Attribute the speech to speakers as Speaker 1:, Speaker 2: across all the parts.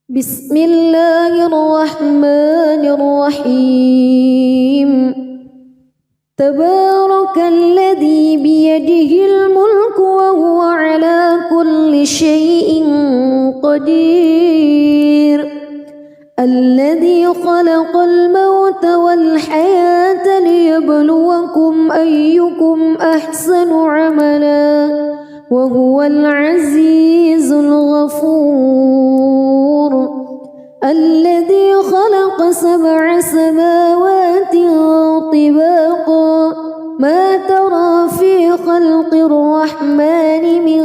Speaker 1: بسم الله الرحمن الرحيم تبارك الذي بيده الملك وهو على كل شيء قدير الذي خلق الموت والحياة ليبلوكم أيكم أحسن عملا وهو العزيز الغفور الذي خلق 7 سماوات طباقا ما ترى في خلق الرحمن من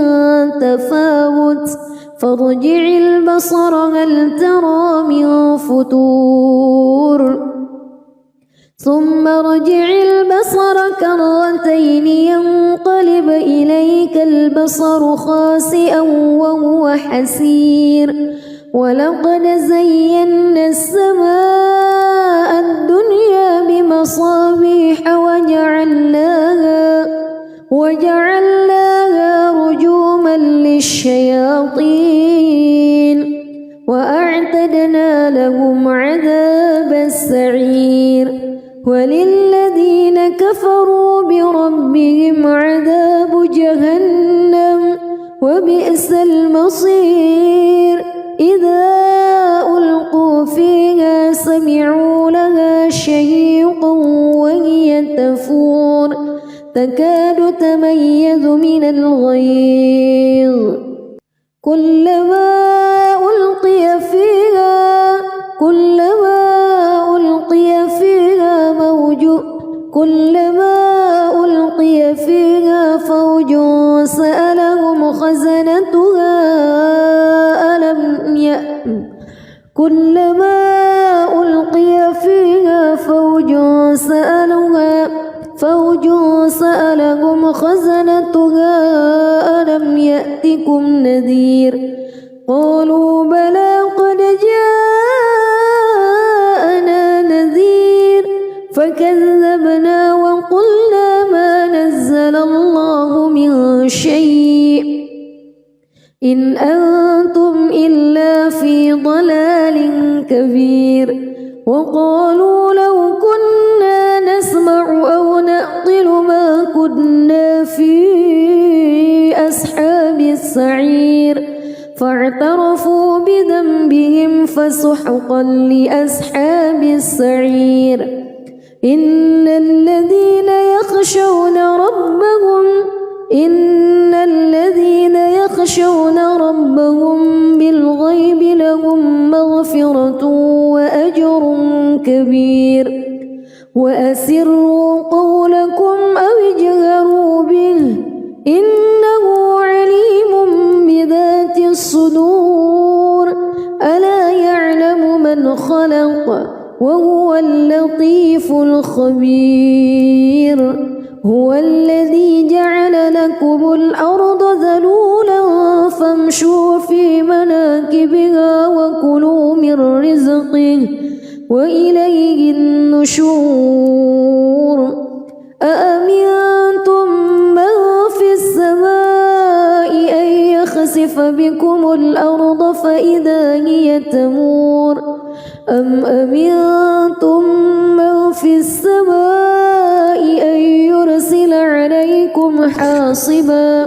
Speaker 1: تفاوت فارجع البصر هل ترى من فتور ثم ارجع البصر كرتين ينقلب إليك البصر خاسئا وهو حسير ولقد زينا السماء الدنيا بمصابيح وجعلناها رجوما للشياطين وأعتدنا لهم عذاب السعير وللذين كفروا بربهم عذاب جهنم وبئس المصير إذا ألقوا فيها سمعوا لها شهيقا وهي تفور تكاد تميز من الغيظ كلما ألقي فيها فوج سألهم خزنتها ألم يأتكم نذير قالوا بلى قد جاءنا نذير فكذبنا وقلنا ما نزل الله من شيء إن أنتم إلا في ضلال كبير وقالوا لو كنا نسمع أو نعقل ما كنا في أصحاب السعير فاعترفوا بذنبهم فسحقا لأصحاب السعير إن الذين يخشون ربهم بالغيب لهم مغفرة وأجر كبير وأسروا قولكم أو اجهروا به إنه عليم بذات الصدور ألا يعلم من خلق وهو اللطيف الخبير هو الذي جعل لكم الأرض ذلولا فامشوا في مناكبها وكلوا من رزقه وإليه النشور أأمنتم من في السماء أن يخسف بكم الأرض فإذا هي تمور أم أمنتم من في السماء أن يرسل عليكم حاصبا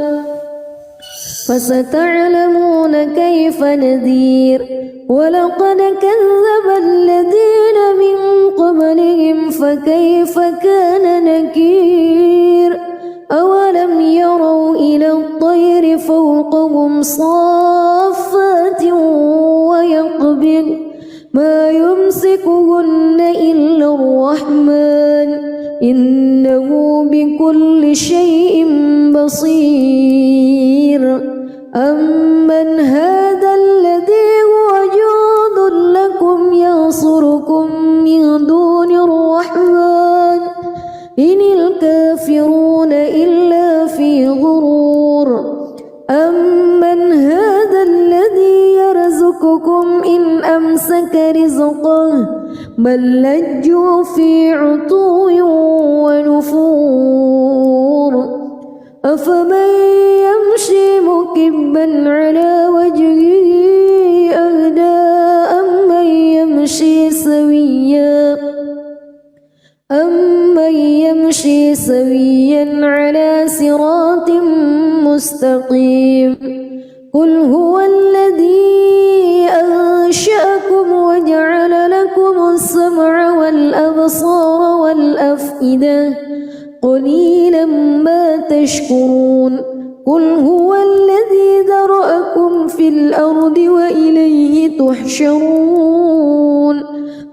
Speaker 1: فستعلمون كيف نذير ولقد كذب الذين من قبلهم فكيف كان نكير أولم يروا إلى الطير فوقهم صافات ويقبض ما يمسكهن إلا الرحمن إنه بكل شيء بصير أمن هذا الذي هو جند لكم ينصركم من دون الرحمن إن الكافرون إلا في غرور أمن هذا الذي يرزقكم إن أمسك رزقه بل لجوا في عتو ونفور أفمن يمشي مكبا على وجهه أهدى سويا على صراط مستقيم قل هو الذي أنشأكم وجعل لكم السمع والأبصار والأفئدة قليلا ما تشكرون قل هو الذي ذرأكم في الأرض وإليه تحشرون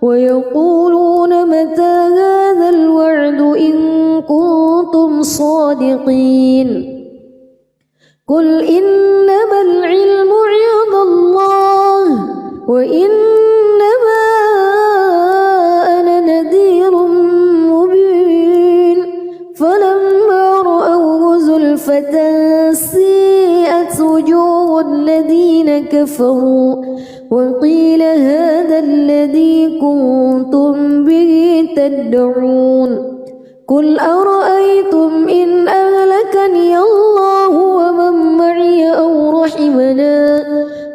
Speaker 1: ويقولون متى هذا الوعد إن كنتم صادقين قل إنما العلم عند الله وإنما أنا نذير مبين فلما رأوه زلفة سيئت وجوه الذين كفروا وقيل هذا الذي كنتم به تدعون قل أرأيتم إن أهلكني الله ومن معي أو رحمنا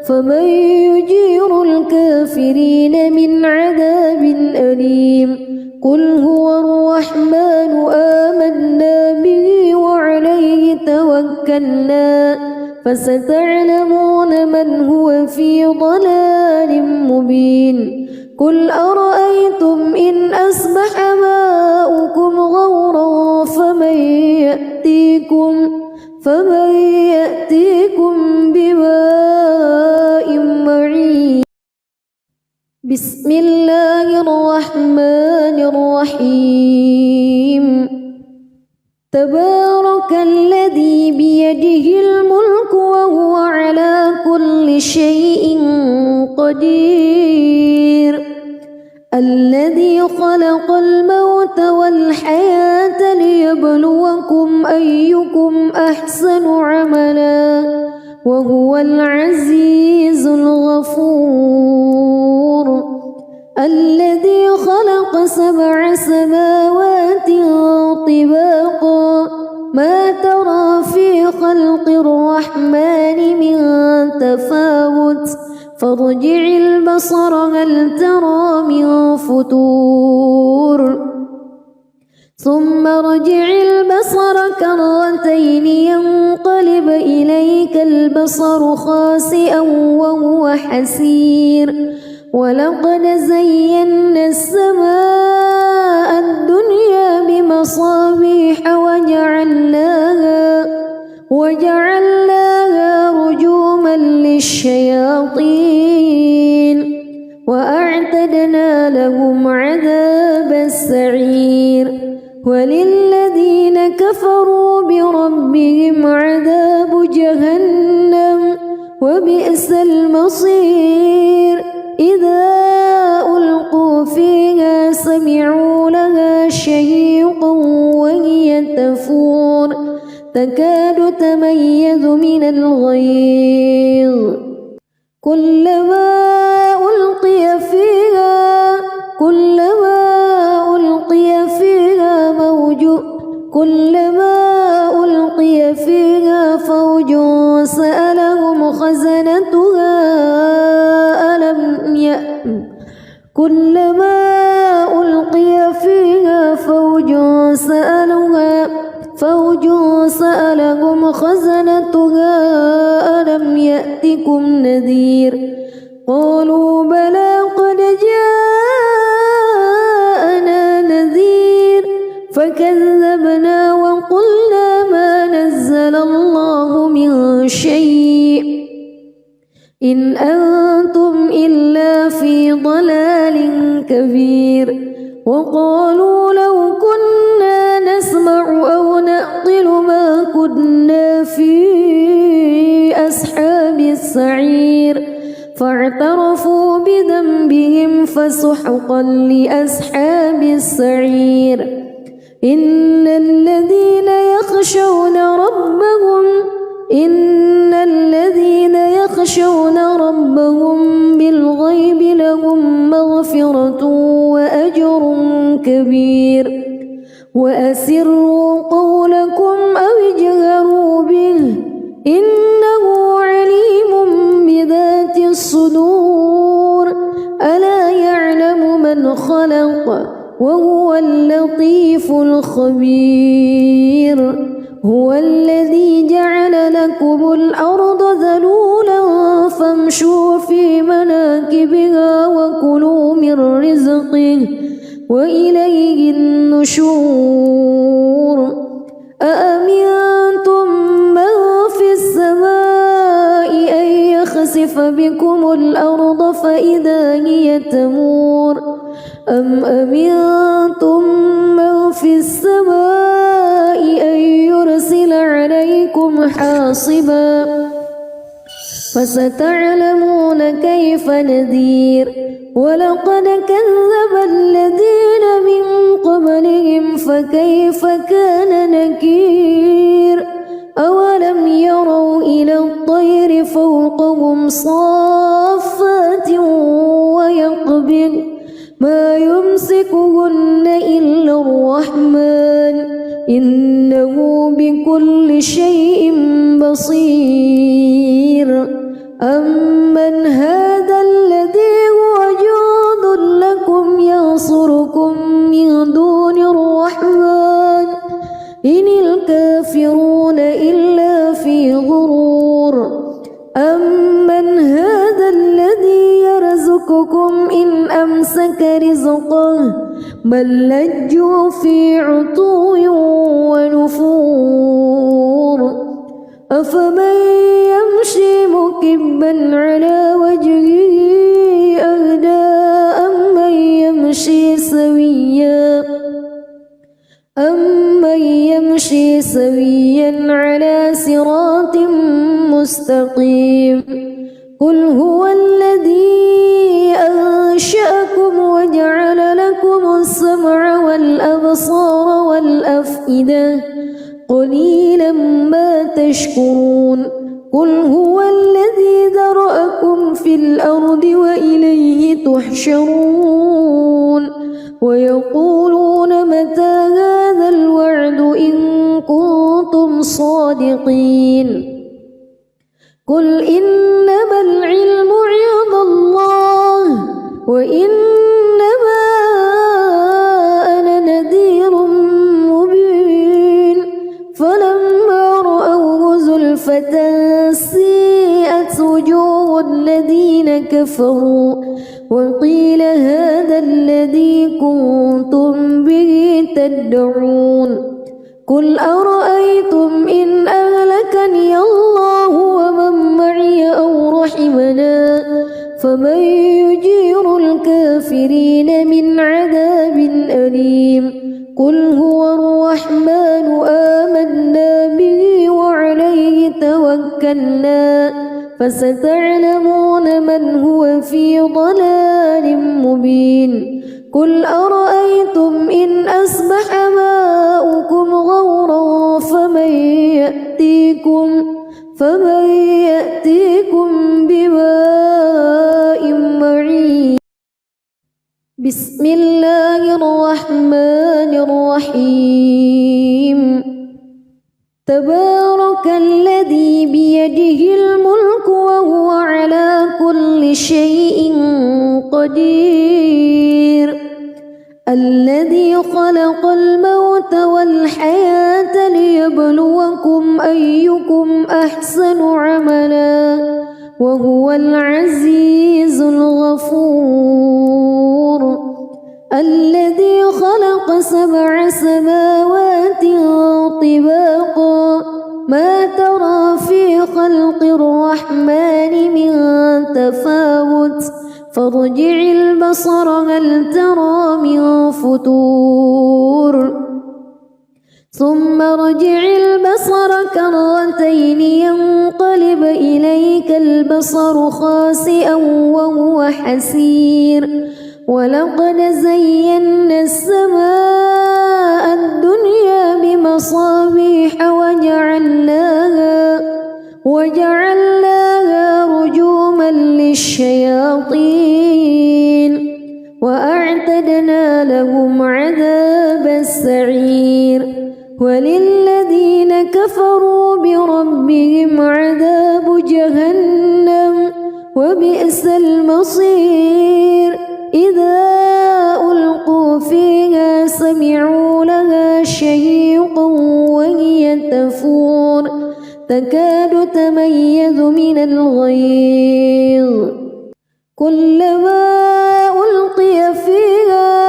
Speaker 1: فمن يجير الكافرين من عذاب أليم قل هو الرحمن آمنا به وعليه توكلنا فستعلمون من هو في ضلال مبين قل أرأيتم إن أصبح ماؤكم غورا فمن يأتيكم بماء معين بسم الله الرحمن الرحيم تبارك الذي بيده الملك وهو على كل شيء قدير الذي خلق الموت والحياة ليبلوكم أيكم أحسن عملا وهو العزيز الغفور الذي خلق 7 سماوات طباقا ما ترى في خلق الرحمن من تفاوت فارجع البصر هل ترى من فطور ثم ارجع البصر كرتين ينقلب إليك البصر خاسئا وهو حسير ولقد زينا السماء الدنيا بمصابيح وجعلناها رجوما للشياطين وأعتدنا لهم عذاب السعير وللذين كفروا بربهم عذاب جهنم وبئس المصير إذا ألقوا فيها سمعوا لها شهيقا وهي تفور تكاد تميز من الغيظ كلما ألقي فيها فوج سألهم خزنتها كلما ألقي فيها فوج سألهم خزنتها ألم يأتكم نذير قالوا بلى قد جاءنا نذير فكذبنا وقلنا ما نزل الله من شيء إن أنتم إلا في ضلال كبير وقالوا لو كنا نسمع أو نعقل ما كنا في أصحاب السعير فاعترفوا بذنبهم فسحقا لأصحاب السعير إن الذين يخشون ربهم بالغيب لهم مغفرة وأجر كبير وأسروا قولكم أو اجهروا به إنه عليم بذات الصدور ألا يعلم من خلق وهو اللطيف الخبير هو الذي جعل لكم الأرض ذلولا فامشوا في مناكبها وكلوا من رزقه وإليه النشور أأمنتم من في السماء أن يخسف بكم الأرض فإذا هي تمور أم أمنتم من في السماء أن يرسل عليكم حاصبا فستعلمون كيف نذير ولقد كذب الذين من قبلهم فكيف كان نكير أولم يروا إلى الطير فوقهم صافات ويقبض ما يمسكهن إلا الرحمن إنه بكل شيء بصير أمن هذا الذي هو جند لكم ينصركم من دون الرحمن إن الكافرون إلا في غرور أمن هذا الذي يرزقكم إن أمسك رزقه بل لجوا في عتو ونفور أفمن يمشي مكبا على وجهه أهدى أمن يمشي سويا على صراط مستقيم قل هو الذي أنشأكم وجعل لكم السمع والأبصار والأفئدة قليلا ما تشكرون قل هو الذي ذرأكم في الأرض وإليه تحشرون ويقولون متى هذا الوعد إن كنتم صادقين قل إنما العلم عند الله وإنما أنا نذير مبين فلما رأوه زلفة سيئت وجوه الذين كفروا وقيل هذا الذي كنتم به تدعون قل أرأيتم إن أهلكني الله ومن معي أو رحمنا فمن يجير الكافرين من عذاب أليم قل هو الرحمن آمنا به وعليه توكلنا فستعلمون من هو في ضلال مبين قل أرأيتم إن أصبح ماؤكم غورا فمن يأتيكم بماء معين بسم الله الرحمن الرحيم تبارك الذي بيده الملك وهو على كل شيء قدير الذي خلق الموت والحياة ليبلوكم أيكم أحسن عملا وهو العزيز الغفور الذي خلق 7 سماوات طباقا ما ترى في خلق الرحمن من تفاوت فارجع البصر هل ترى من فتور ثم ارجع البصر كرتين ينقلب إليك البصر خاسئا وهو حسير ولقد زينا السماء الدنيا بمصابيح وجعلناها رجوما للشياطين وأعتدنا لهم عذاب السعير وللذين كفروا بربهم عذاب جهنم وبئس المصير إذا ألقوا فيها تكاد تميز من الغيظ كلما ألقي فيها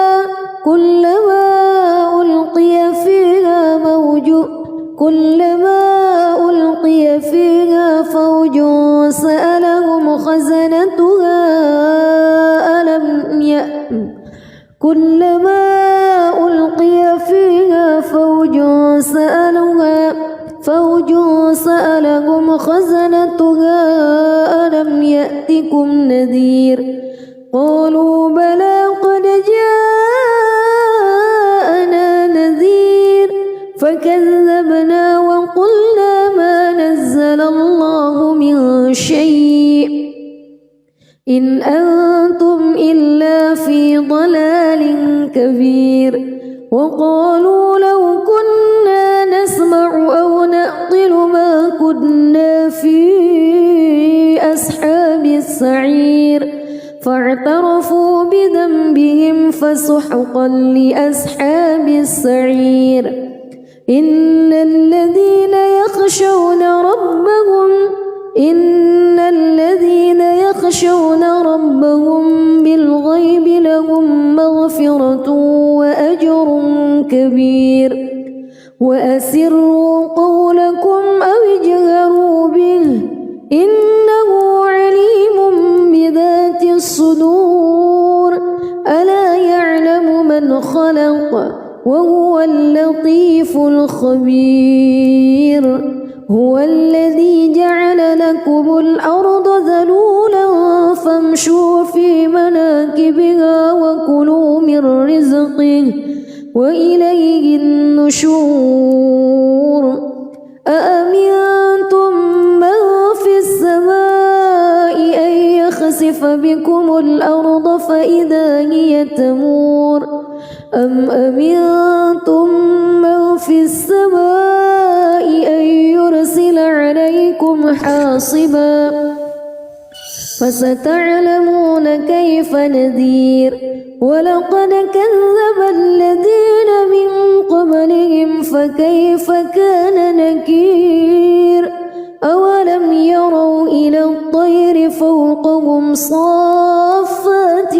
Speaker 1: فوج سألهم خزنتها ألم يأتكم نذير قالوا بلى قد جاءنا نذير فكذبنا وقلنا ما نزل الله من شيء إن أنتم إلا في ضلال كبير وقالوا لو كنا نسمع أو نعقل ما كنا في أصحاب السعير فاعترفوا بذنبهم فسحقا لأصحاب السعير إن الذين يخشون ربهم بالغيب لهم مغفرة وأجر كبير وأسروا قولكم أو اجهروا به إنه عليم بذات الصدور ألا يعلم من خلق وهو اللطيف الخبير هو الذي جعل لكم الأرض ذلولا فامشوا في مناكبها وكلوا من رزقه وإليه النشور أأمنتم من في السماء أن يخسف بكم الأرض فإذا هي تمور أم أمنتم من في السماء أن يرسل عليكم حاصبا فستعلمون كيف نذير ولقد كذب الذين من قبلهم فكيف كان نكير أولم يروا إلى الطير فوقهم صافات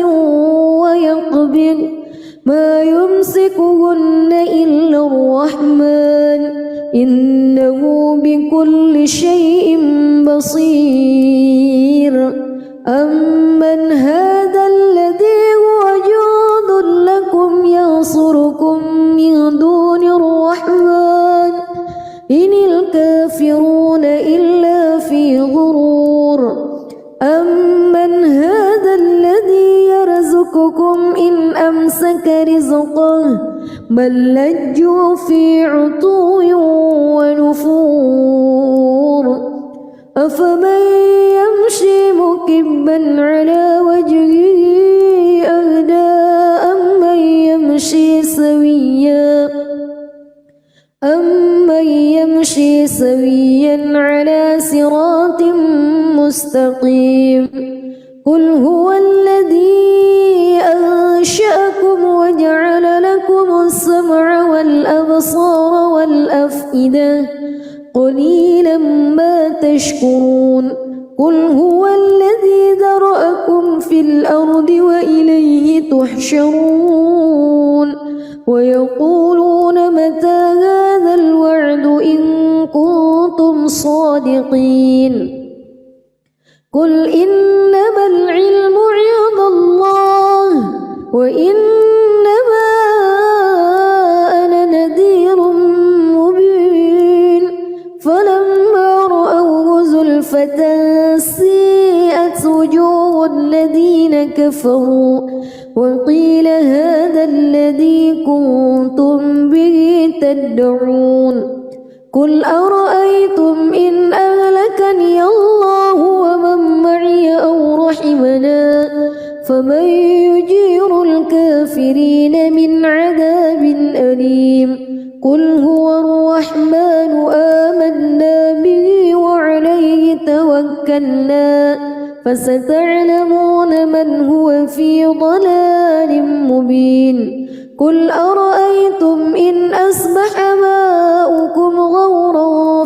Speaker 1: ويقبض ما يمسكهن إلا الرحمن إنه بكل شيء بصير أمن هذا الذي هو جند لكم ينصركم من دون الرحمن إن الكافرون إلا في غرور أمن هذا الذي يرزقكم إن أمسك رزقه بل لجوا في عتو ونفور أفمن يمشي مكبا على وجهه أهدى أمن يمشي سويا على صراط مستقيم قل هو الذي أنشأكم وجعل لكم السمع والأبصار والأفئدة قليلا ما تشكرون قل هو الذي ذرأكم في الأرض وإليه تحشرون ويقولون متى هذا الوعد إن كنتم صادقين قل إنما العلم عند الله وإنما أنا نذير مبين فلما رأوه زلفة سيئت وجوه الذين كفروا وقيل هذا الذي كنتم به تدعون قل أرأيتم إن أهلكني الله ومن معي أو رحمنا فمن يجير الكافرين من عذاب أليم قل هو الرحمن آمنا به وعليه توكلنا فستعلمون من هو في ضلال مبين قل أرأيتم إن أصبح ماؤكم غورا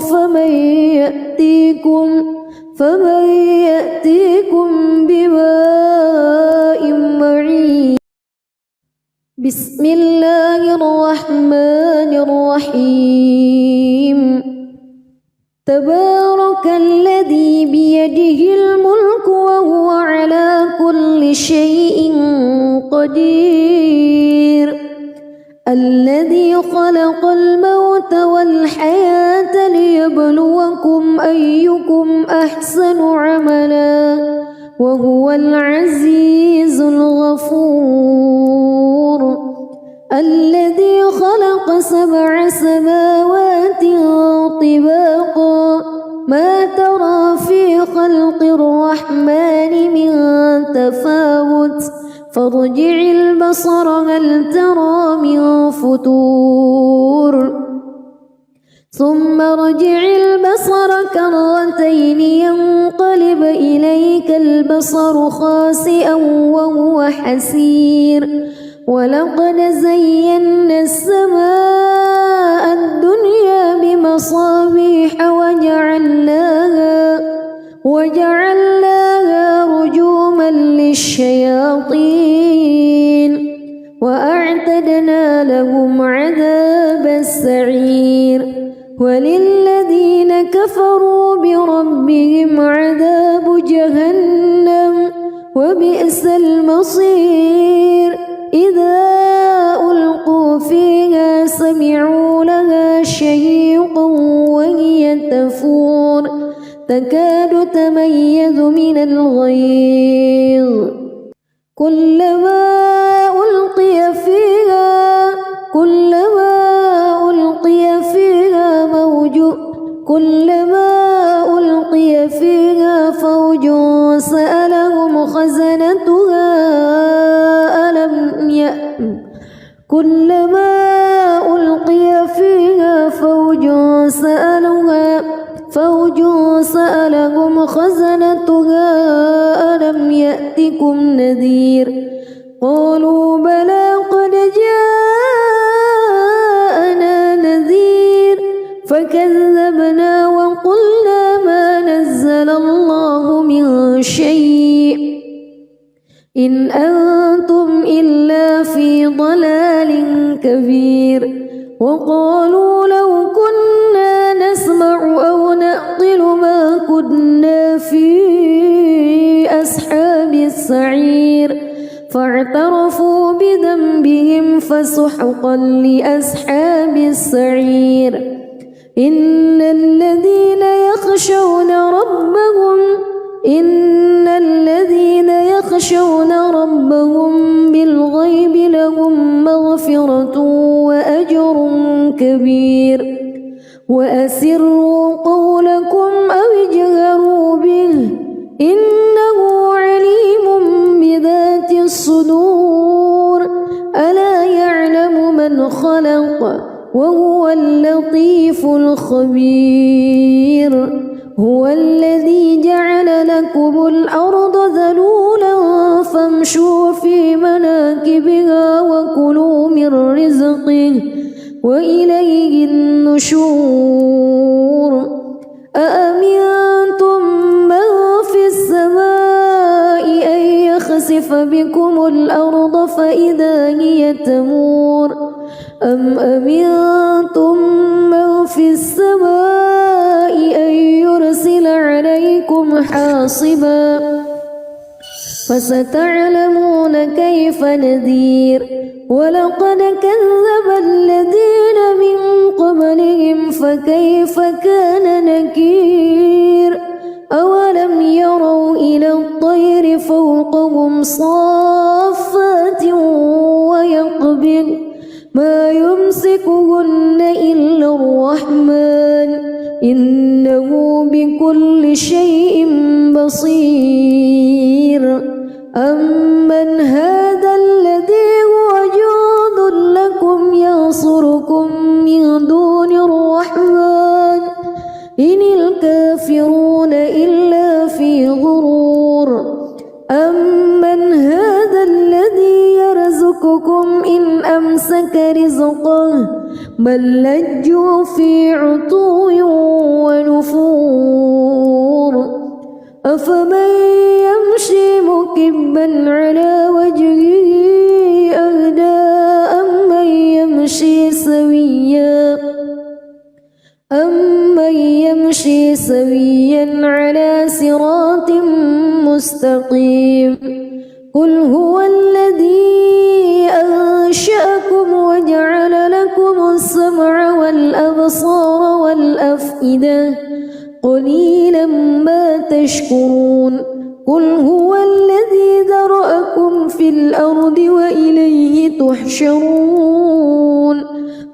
Speaker 1: بسم الله الرحمن الرحيم تبارك الذي بيده الملك وهو على كل شيء قدير الذي خلق الموت والحياة ليبلوكم أيكم أحسن عملا وهو العزيز الغفور الذي خلق 7 سماوات طباقا ما ترى في خلق الرحمن من تفاوت فارجع البصر هل ترى من فتور ثم ارجع البصر كرتين ينقلب إليك البصر خاسئا وهو حسير ولقد زينا السماء الدنيا بمصابيح وجعلناها رجوما للشياطين وأعتدنا لهم عذاب السعير وللذين كفروا بربهم عذاب جهنم وبئس المصير إذا ألقوا فيها سمعوا لها شهيقا وهي تفور تكاد تميز من الغيظ كلما ألقي فيها فوج سألهم خزنتها كلما ألقي فيها فوج سألهم خزنتها ألم يأتكم نذير قالوا بلى قد جاءنا نذير فكذبنا وقلنا ما نزل الله من شيء إن أنتم إلا في ضلال كبير وقالوا لو كنا نسمع أو نعقل ما كنا في أصحاب السعير فاعترفوا بذنبهم فسحقا لأصحاب السعير إن الذين يخشون ربهم بالغيب لهم مغفرة وأجر كبير وأسروا قولكم أو اجهروا به إنه عليم بذات الصدور ألا يعلم من خلق وهو اللطيف الخبير هو الذي جعل لكم الأرض ذلولا فامشوا في مناكبها وكلوا من رزقه وإليه النشور أأمنتم من في السماء أن يخسف بكم الأرض فإذا هي تمور أم أمنتم من في السماء أن يرسل عليكم حاصبا فستعلمون كيف نذير ولقد كذب الذين من قبلهم فكيف كان نكير أولم يروا إلى الطير فوقهم صافات ويقبض ما يمسكهن إلا الرحمن إنه بكل شيء بصير أمن هذا الذي هو جند لكم ينصركم من دون الرحمن إن الكافرون إلا في غرور أمن هذا الذي يرزقكم إن أمسك رزقه بل لجوا في عتو ونفور أفمن يمشي مكبا على وجهه أهدى أمن يمشي سويا على صراط مستقيم قل هو الذي أنشأكم وجعل لكم السمع والأبصار والأفئدة قليلا ما تشكرون قل هو الذي ذرأكم في الأرض وإليه تحشرون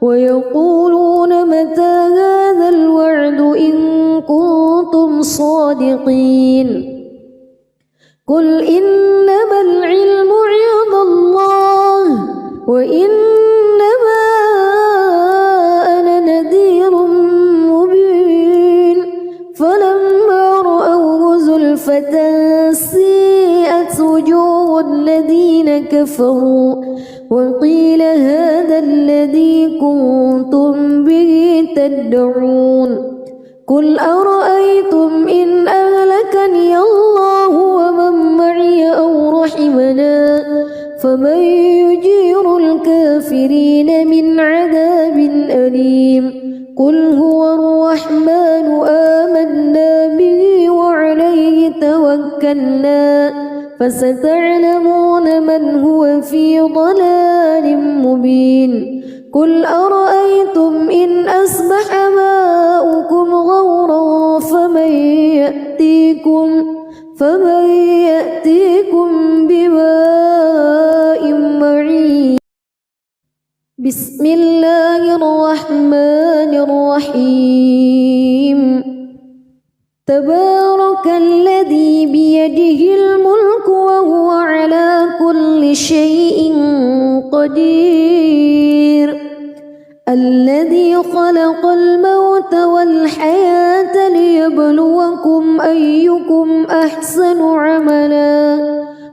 Speaker 1: ويقولون متى هذا الوعد إن كنتم صادقين قل إنما العلم عند الله وإنما أنا نذير مبين فلما رأوه زلفة سيئت وجوه الذين كفروا وقيل هذا الذي كنتم به تدعون قل أرأيتم إن أهلكني الله ومن معي أو رحمنا فمن يجير الكافرين من عذاب أليم قل هو الرحمن آمنا به وعليه توكلنا فستعلمون من هو في ضلال مبين قل أرأيتم إن أصبح ماؤكم غورا فمن يأتيكم بماء معين بسم الله الرحمن الرحيم تبارك الذي بيده الملك وهو على كل شيء قدير الذي خلق الموت والحياة ليبلوكم أيكم أحسن عملا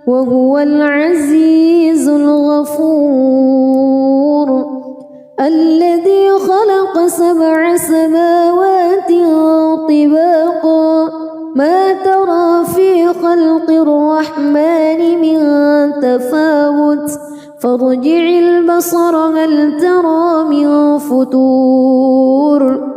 Speaker 1: وهو العزيز الغفور الذي خلق 7 سماوات طباقا ما ترى في خلق الرحمن من تفاوت فارجع البصر هل ترى من فتور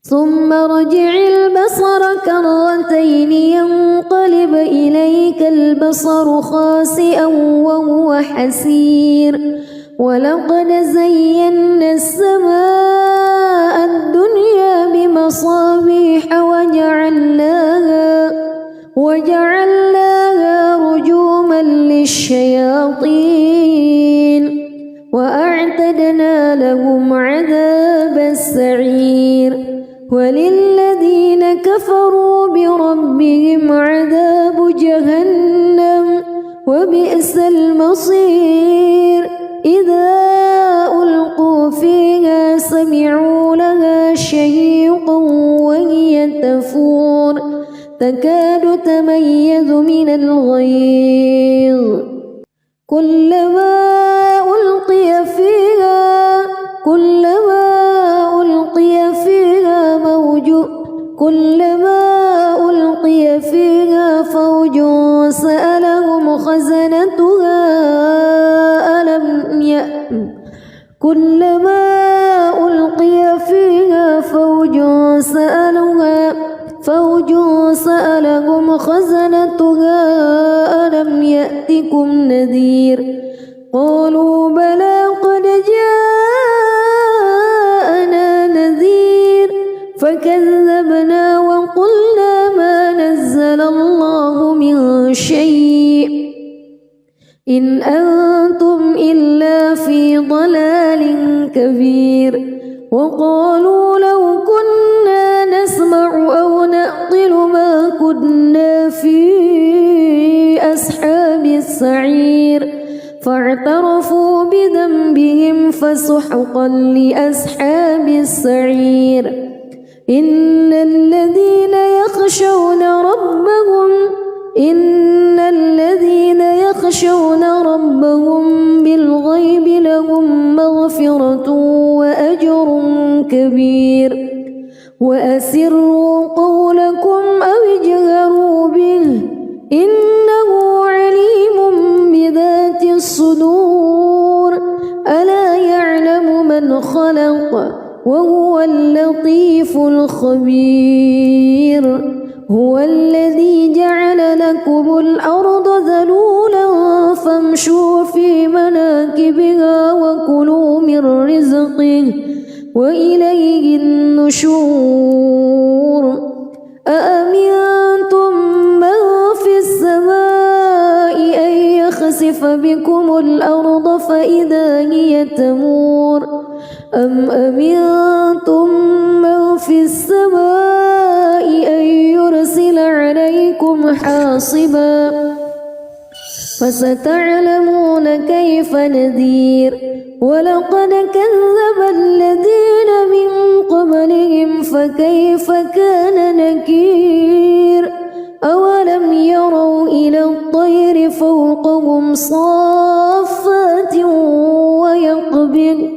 Speaker 1: ثم ارجع البصر كرتين ينقلب إليك البصر خاسئا وهو حسير ولقد زينا السماء الدنيا بمصابيح وجعلناها رجوما للشياطين وأعتدنا لهم عذاب السعير وللذين كفروا بربهم عذاب جهنم وبئس المصير إذا ألقوا فيها سمعوا لها شهيقا وهي تفور تكاد تميز من الغيظ كلما ألقي فيها فوج سألهم خزنتها ألم يأتكم نذير قالوا بلى قد جاءنا نذير فكذبنا وقلنا ما نزل الله من شيء إن أنتم إلا في ضلال كبير وقالوا لو كنا نسمع أو نعقل ما كنا في أصحاب السعير فاعترفوا بذنبهم فسحقا لأصحاب السعير إن الذين يخشون ربهم بالغيب لهم مغفرة وأجر كبير وأسروا قولكم أو اجهروا به إنه عليم بذات الصدور ألا يعلم من خلق وهو اللطيف اللطيف الخبير هو الذي جعل لكم الأرض ذلولا فامشوا في مناكبها وكلوا من رزقه وإليه النشور أأمنتم من في السماء أن يخسف بكم الأرض فإذا هي تمور أم أمنتم من في السماء أن يرسل عليكم حاصبا فستعلمون كيف نذير ولقد كذب الذين من قبلهم فكيف كان نكير أولم يروا إلى الطير فوقهم صافات ويقبض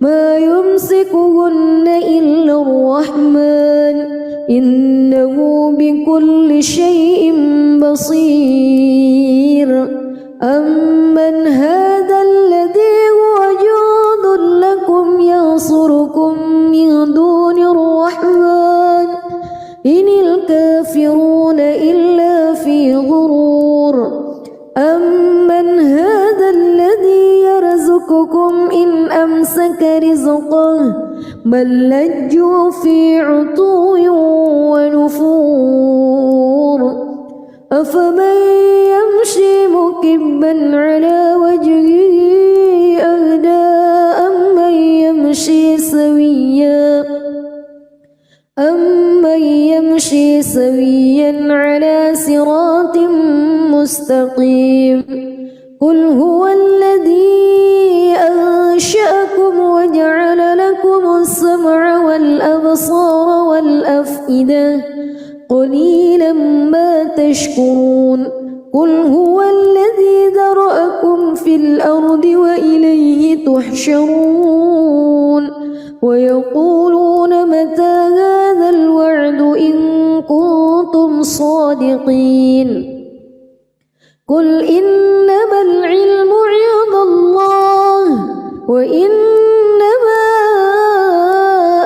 Speaker 1: ما يمسكهن إلا الرحمن إنه بكل شيء بصير أمن هذا الذي هو جند لكم ينصركم من دون الرحمن إن الكافرون إلا في غرور أمن هذا الذي يرزقكم إن أمسك رزقه بل لجوا في عتو ونفور أفمن يمشي مكبا على وجهه أهدى أمن يمشي سويا على صراط مستقيم قل هو الذي أنشأكم وجعل لكم السمع والأبصار والأفئدة قليلا ما تشكرون قل هو الذي ذرأكم في الأرض وإليه تحشرون ويقولون متى هذا الوعد إن كنتم صادقين قل إنما العلم عند الله وإنما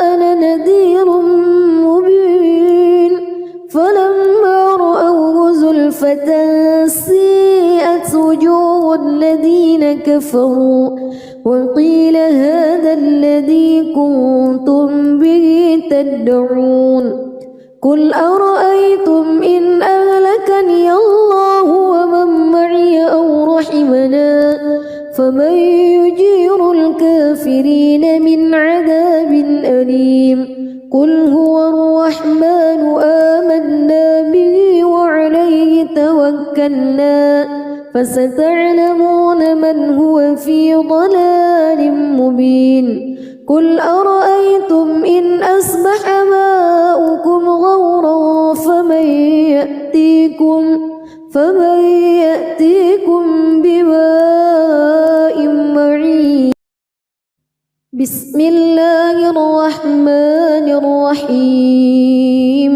Speaker 1: أنا نذير مبين فلما رأوه زلفة سيئت وجوه الذين كفروا وقيل هذا الذي كنتم به تدعون قل أرأيتم إن أهلكني الله ومن معي أو رحمنا فمن يجير الكافرين من عذاب أليم قل هو الرحمن آمنا به وعليه توكلنا فستعلمون من هو في ضلال مبين قل أرأيتم إن أصبح ماؤكم غورا فمن يأتيكم بماء معين بسم الله الرحمن الرحيم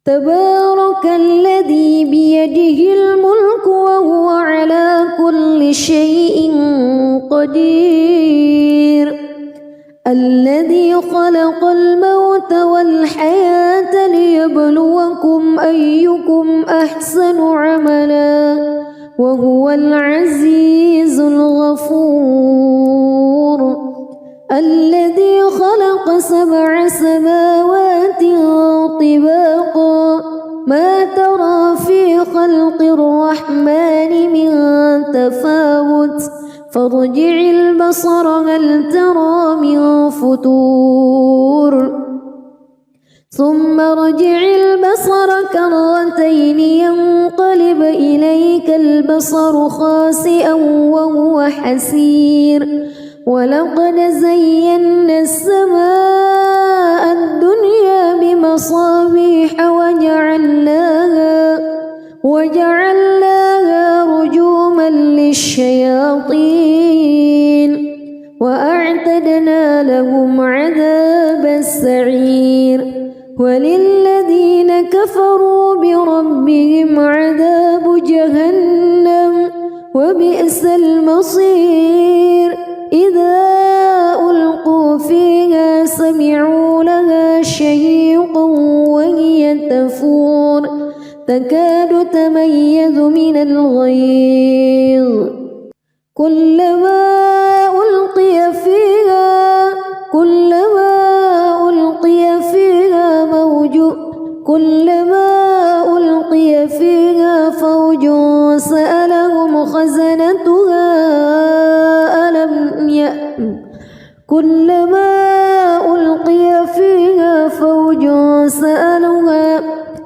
Speaker 1: تبارك الذي بيده الملك وهو على كل شيء قدير الذي خلق الموت والحياة ليبلوكم أيكم أحسن عملا وهو العزيز الغفور الذي خلق 7 سماوات طباقا ما ترى في خلق الرحمن من تفاوت فارجع البصر هل ترى من فتور ثم ارجع البصر كرتين ينقلب إليك البصر خاسئا وهو حسير ولقد زينا السماء الدنيا بمصابيح وجعلناها رجوما للشياطين وأعتدنا لهم عذاب السعير وللذين كفروا بربهم عذاب جهنم وبئس المصير إذا ألقوا فيها سمعوا تكاد تميز من الغيظ كلما ألقي فيها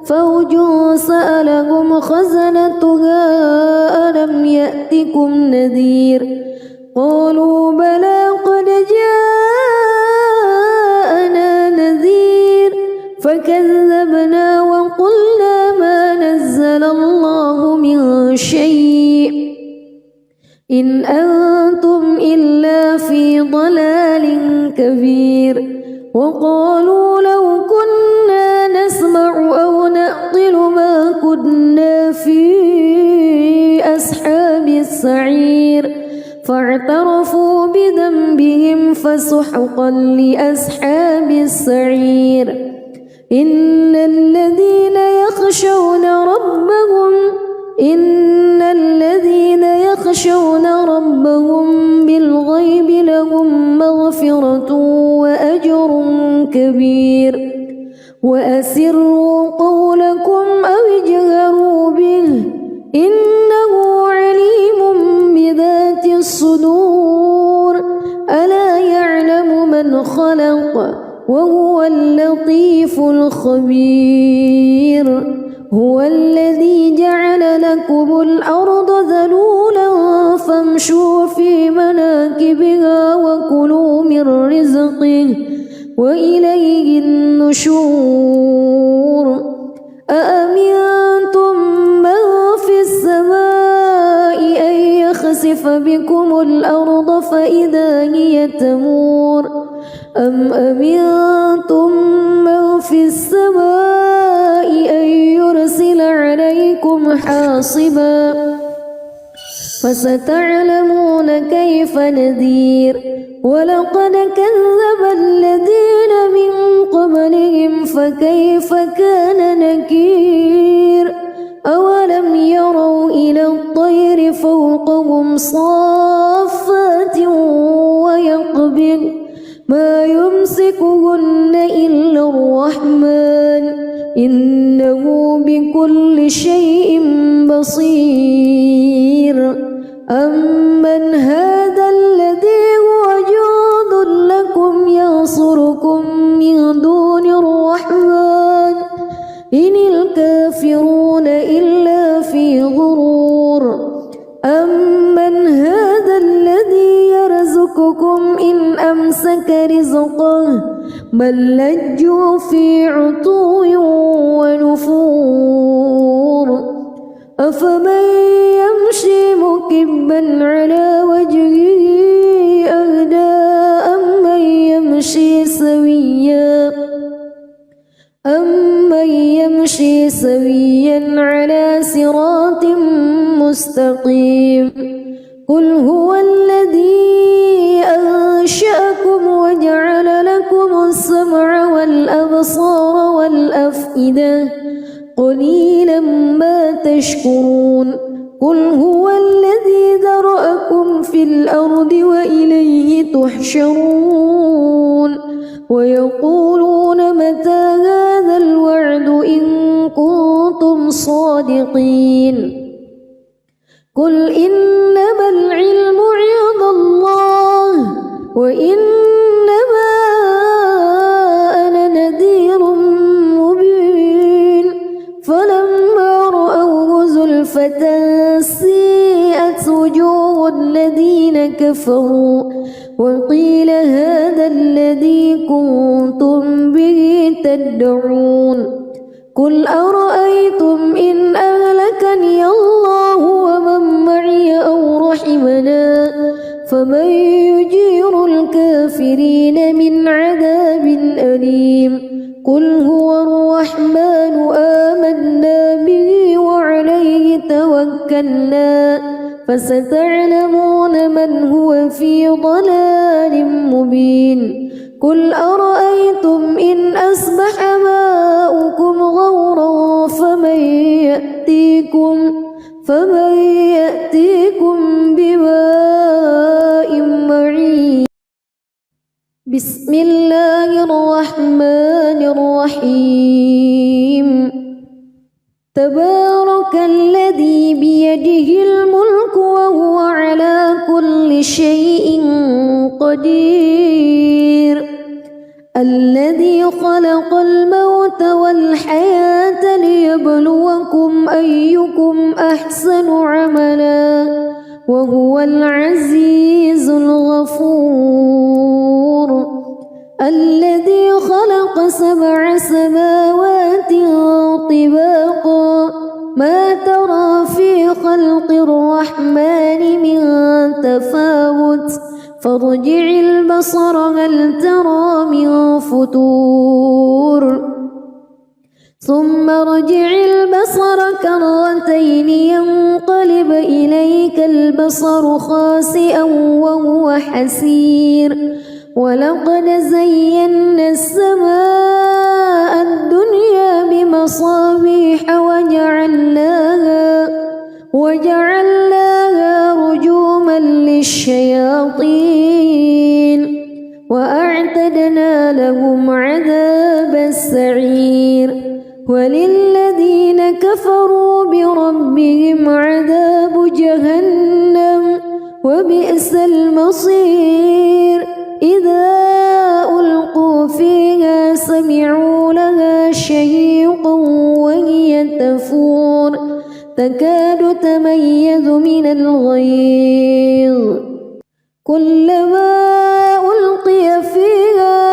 Speaker 1: فوج سألهم خزنتها ألم يأتكم نذير قالوا بلى قد جاءنا نذير فكذبنا وقلنا ما نزل الله من شيء إن أنتم إلا في ضلال كبير وقالوا لو كنا نسمع أو نعقل ما كنا في أصحاب السعير فاعترفوا بذنبهم فسحقا لأصحاب السعير إن الذين يخشون ربهم بالغيب لهم مغفرة وأجر كبير وأسروا قولكم أو اجهروا به إنه عليم بذات الصدور ألا يعلم من خلق وهو اللطيف الخبير هو الذي جعل لكم الأرض ذلولا فامشوا في مناكبها وكلوا من رزقه وإليه النشور أأمنتم من في السماء أن يخسف بكم الأرض فإذا هي تمور أم أمنتم من في السماء أن يرسل عليكم حاصبا فستعلمون كيف نذير ولقد كذب الذين من قبلهم فكيف كان نكير أولم يروا إلى الطير فوقهم صافات ويقبض ما يمسكهن إلا الرحمن إنه بكل شيء بصير أمن هذا الذي هو جند لكم ينصركم من دون الرحمن إن الكافرون إلا في غرور أمن هذا الذي يرزقكم إن أمسك رزقه بل لجوا في عتو ونفور أفمن يمشي مكبا على وجهه أهدى أمن يمشي سويا على صراط مستقيم قل هو الذي أنشأكم وجعل لكم السمع والأبصار والأفئدة قليلا ما تشكرون قل هو الذي ذرأكم في الأرض وإليه تحشرون ويقولون متى هذا الوعد إن كنتم صادقين قل إنما العلم عند الله وإنما أنا نذير مبين فلما رأوه زلفة سيئت وجوه الذين كفروا وقيل هذا الذي كنتم به تدعون قل أرأيتم إن أهلكني الله ومن معي أو رحمنا فمن يجير الكافرين من عذاب أليم قل هو الرحمن آمنا به وعليه توكلنا فستعلمون من هو في ضلال مبين قل أرأيتم إن أصبح ماؤكم غورا فمن يأتيكم بماء معين. بسم الله الرحمن الرحيم. تبارك الذي بيده الملك وهو على كل شيء قدير. الذي خلق الموت والحياة ليبلوكم أيكم أحسن عملا وهو العزيز الغفور. الذي خلق 7 سماوات طباقا ما ترى في خلق الرحمن من تفاوت فارجع البصر هل ترى من فتور ثم ارجع البصر كرتين ينقلب إليك البصر خاسئا وهو حسير. ولقد زينا السماء الدنيا بمصابيح وجعلناها رجوما للشياطين وأعتدنا لهم عذاب السعير. وللذين كفروا بربهم عذاب جهنم وبئس المصير. إذا ألقوا فيها سمعوا لها شهيقا وهي تفور تكاد تميز من الغيظ. كلما ألقي فيها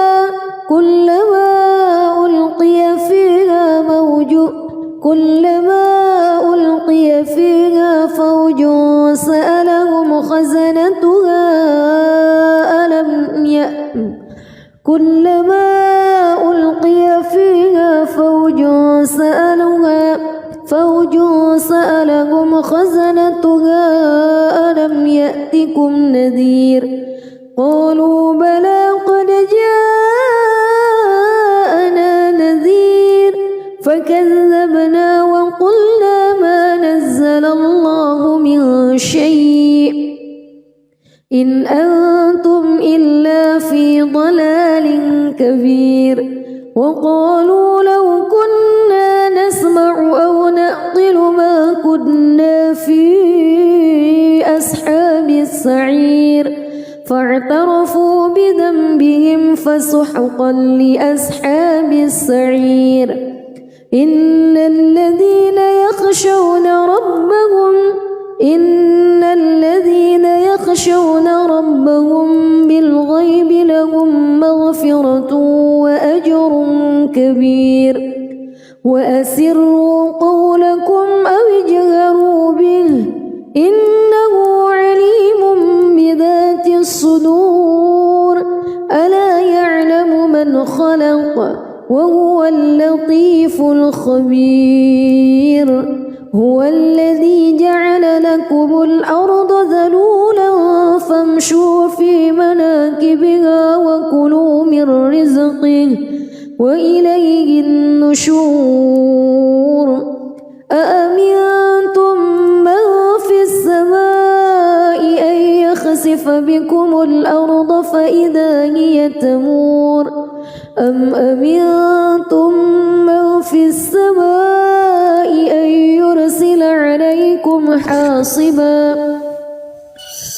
Speaker 1: فوج سألهم خزنتها ألم يأتكم نذير. قالوا بلى قد جاءنا نذير فكذبنا وقلنا ما نزل الله من شيء إن أنتم إلا في ضلال كبير. وقالوا لو كنا نسمع أو نعقل ما كنا في أصحاب السعير فاعترفوا بذنبهم فسحقا لأصحاب السعير. إن الذين يخشون ربهم بالغيب لهم مغفرة وأجر كبير. وأسروا قولكم أو اجهروا به إنه عليم بذات الصدور. ألا يعلم من خلق وهو اللطيف الخبير. هو الذي جعل لكم الأرض ذلولا فامشوا في مناكبها وكلوا من رزقه وإليه النشور. أأمنتم من في السماء أن يخسف بكم الأرض فإذا هي تمور أم أمنتم من في السماء أن يرسل عليكم حاصبا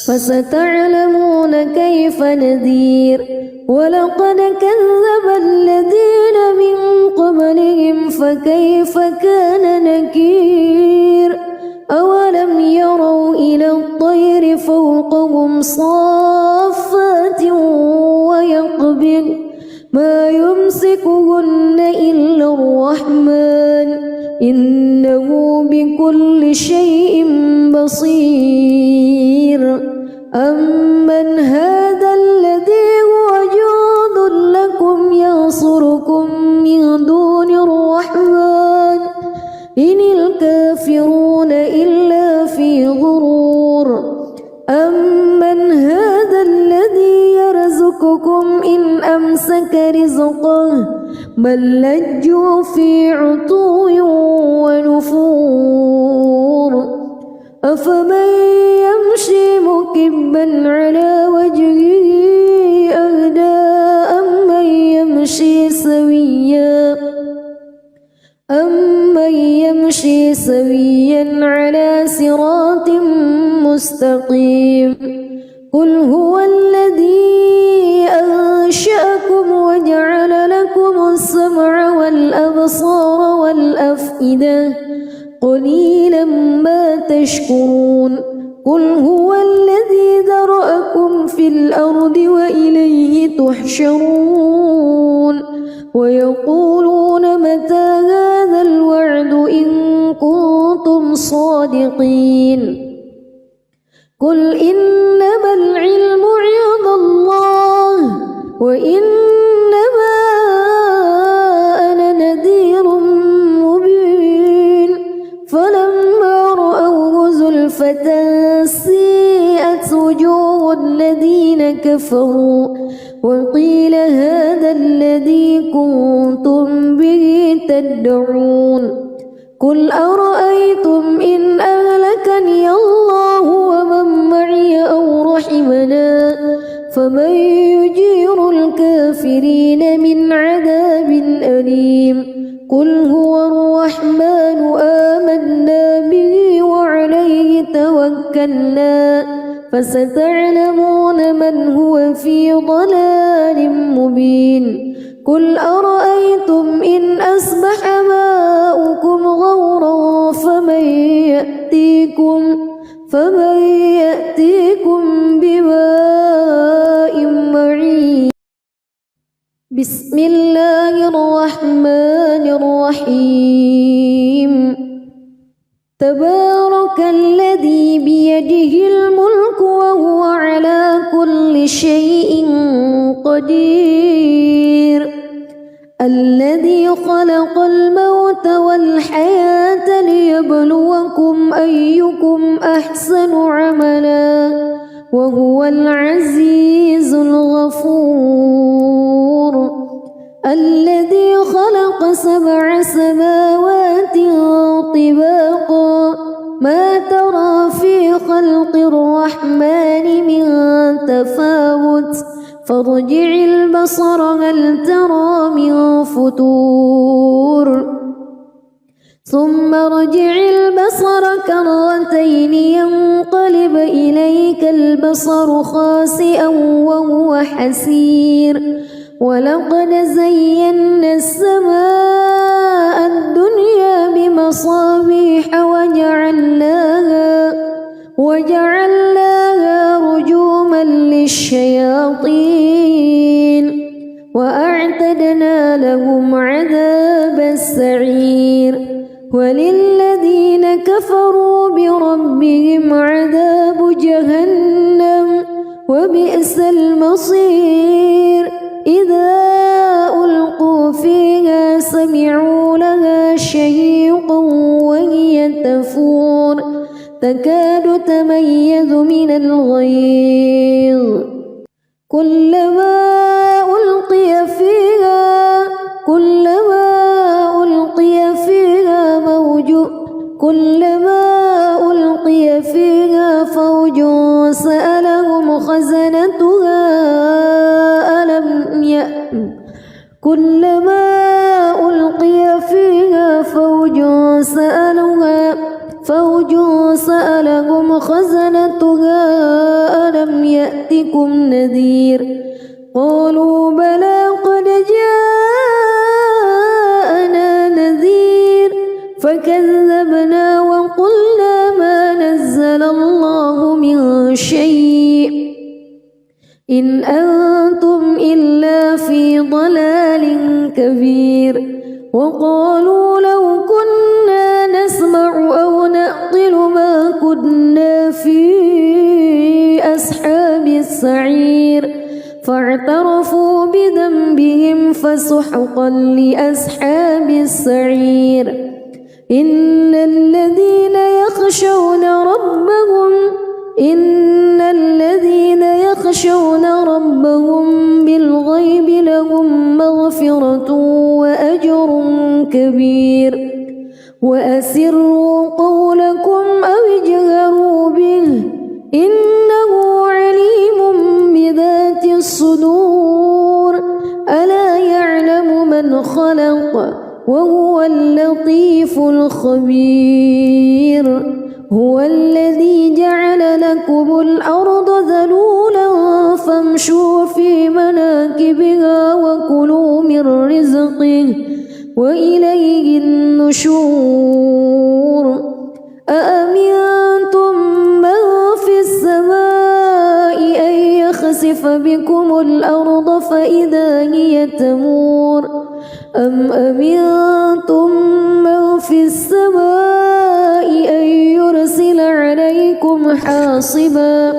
Speaker 1: فستعلمون كيف نذير. ولقد كذب الذين من قبلهم فكيف كان نكير. أولم يروا إلى الطير فوقهم صافات ويقبض ما يمسكهن إلا الرحمن إنه بكل شيء بصير. أمن هذا الذي هو جند لكم ينصركم من دون الرحمن إن الكافرون إلا في غرور. أمن هذا الذي يرزقكم إن أمسك رزقه بل لجوا في عتو ونفور أفمن يمشي مكبا على وجهه أهدى أمن يمشي سويا على صراط مستقيم قل هو الذي أنشأكم وجعل لكم السمع والأبصار والأفئدة قليلا ما تشكرون قل هو الذي ذرأكم في الأرض وإليه تحشرون ويقولون متى هذا الوعد إن كنتم صادقين قل إنما العلم عند الله وإنما أنا نذير مبين فلما رأوه زلفة سيئت وجوه الذين كفروا وقيل هذا الذي كنتم به تدعون قل أرأيتم إن أهلكني الله ومن معي أو رحمنا فمن يجير الكافرين من عذاب أليم قل هو الرحمن آمنا به وعليه توكلنا فستعلمون من هو في ضلال مبين قل أرأيتم إن أصبح ماؤكم غورا فمن يأتيكم بماء معين بسم الله الرحمن الرحيم تبارك الذي بيده الملك وهو على كل شيء قدير الذي خلق الموت والحياة ليبلوكم أيكم أحسن عملا وهو العزيز الغفور الذي خلق 7 سماوات طباقا ما ترى في خلق الرحمن من تفاوت فارجع البصر هل ترى من فتور ثم ارجع البصر كرتين ينقلب إليك البصر خاسئا وهو حسير ولقد زينا السماء الدنيا بمصابيح وجعلناها رجوما للشياطين وأعتدنا لهم عذاب السعير وللذين كفروا بربهم عذاب جهنم وبئس المصير إذا ألقوا فيها سمعوا لها شهيقا وهي تفور تكاد تميز من الغيظ كلما ألقي فيها فوج سألهم خزنتها كلما ألقي فيها فوج سألهم خزنتها ألم يأتكم نذير قالوا بلى قد جاءنا نذير فكذبنا وقلنا ما نزل الله من شيء إن أنتم إلا في ضلال كبير وقالوا لو كنا نسمع أو نعقل ما كنا في أصحاب السعير فاعترفوا بذنبهم فسحقا لأصحاب السعير إن الذين يخشون ربهم بالغيب لهم مغفرة كبير وأسروا قولكم أو اجهروا به إنه عليم بذات الصدور ألا يعلم من خلق وهو اللطيف الخبير هو الذي جعل لكم الأرض ذلولا فامشوا في مناكبها وكلوا من رزقه وإليه النشور أأمنتم من في السماء أن يخسف بكم الأرض فإذا هي تمور أم أمنتم من في السماء أن يرسل عليكم حاصبا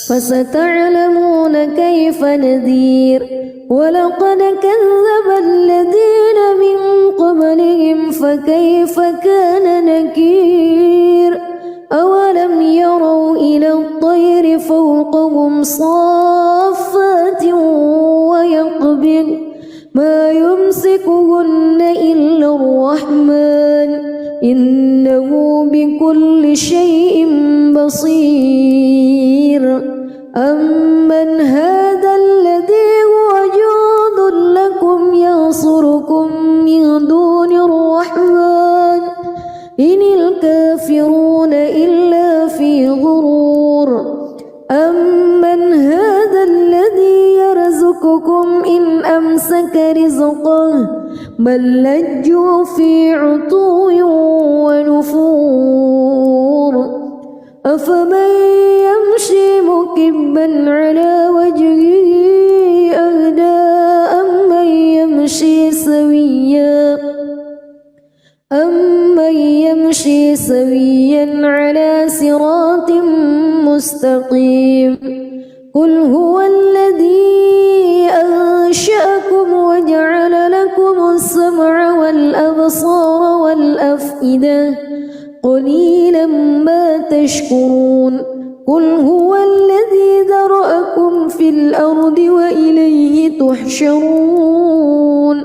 Speaker 1: فستعلمون كيف نذير ولقد كذب الذين من قبلهم فكيف كان نكير أولم يروا إلى الطير فوقهم صافات ويقبض ما يمسكهن إلا الرحمن إنه بكل شيء بصير أمن هذا الذي هو جند لكم ينصركم من دون الرحمن إن الكافرون إلا في غرور أمن هذا الذي يرزقكم إن أمسك رزقه بل لجوا في عتو ونفور أفمن يمشي مكبا على وجهه أهدى أمن يمشي سويا على صراط مستقيم قل هو الذي أنشأكم وجعل لكم السمع والأبصار والأفئدة قليلا ما تشكرون قل هو الذي ذرأكم في الأرض وإليه تحشرون